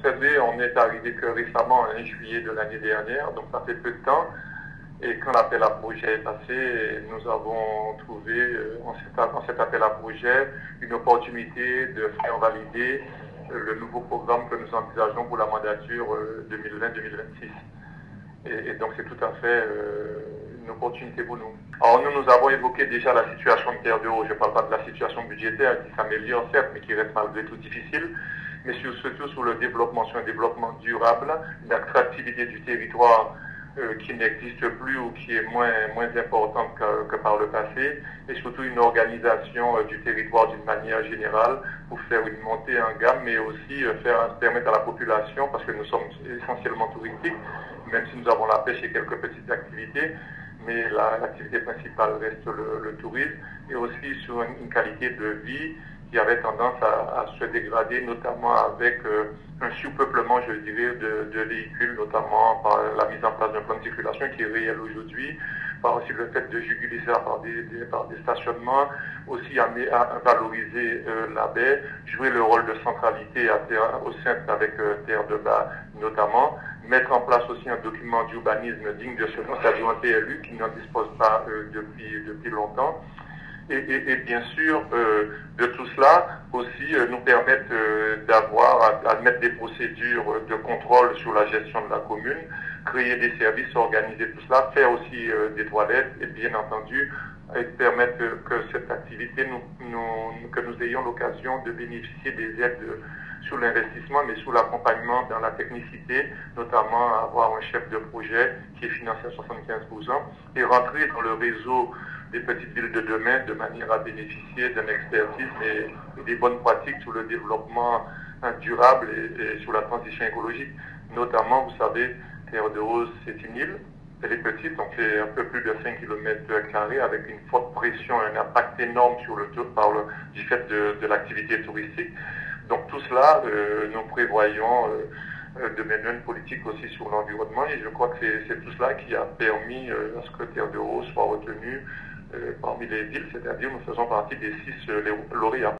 savez, on est arrivé que récemment, en juillet de l'année dernière, donc ça fait peu de temps. Et quand l'appel à projet est passé, nous avons trouvé, en cet appel à projet, une opportunité de faire valider le nouveau programme que nous envisageons pour la mandature 2020-2026. Et donc c'est tout à fait une opportunité pour nous. Alors nous avons évoqué déjà la situation de Terre de Haut. Je ne parle pas de la situation budgétaire qui s'améliore certes, mais qui reste malgré tout difficile. Mais surtout sur le développement, sur un développement durable, une attractivité du territoire qui n'existe plus ou qui est moins importante que par le passé, et surtout une organisation du territoire d'une manière générale pour faire une montée en gamme, mais aussi permettre à la population, parce que nous sommes essentiellement touristiques, même si nous avons la pêche et quelques petites activités, mais l'activité principale reste le tourisme, et aussi sur une qualité de vie qui avait tendance à se dégrader, notamment avec un surpeuplement, je dirais, de véhicules, notamment par la mise en place d'un plan de circulation qui est réel aujourd'hui, par aussi le fait de juguler ça par des stationnements, aussi à valoriser la baie, jouer le rôle de centralité au centre avec Terre de Bas notamment, mettre en place aussi un document d'urbanisme digne de ce nom, c'est-à-dire un PLU qui n'en dispose pas depuis longtemps. Et bien sûr, de tout cela aussi nous permettre à mettre des procédures de contrôle sur la gestion de la commune, créer des services, organiser tout cela, faire aussi des toilettes et bien entendu permettre que cette activité, que nous ayons l'occasion de bénéficier des aides sur l'investissement, mais sous l'accompagnement dans la technicité, notamment avoir un chef de projet qui est financé à 75% et rentrer dans le réseau des petites villes de demain de manière à bénéficier d'un expertise et des bonnes pratiques sur le développement durable et sur la transition écologique. Notamment, vous savez, Terre de Haut, c'est une île. Elle est petite, on fait un peu plus de 5 km² avec une forte pression, un impact énorme sur le du fait de l'activité touristique. Donc tout cela, nous prévoyons de mener une politique aussi sur l'environnement et je crois que c'est tout cela qui a permis à ce que Terre de Haut soit retenu parmi les villes, c'est-à-dire nous faisons partie des 6 lauréats.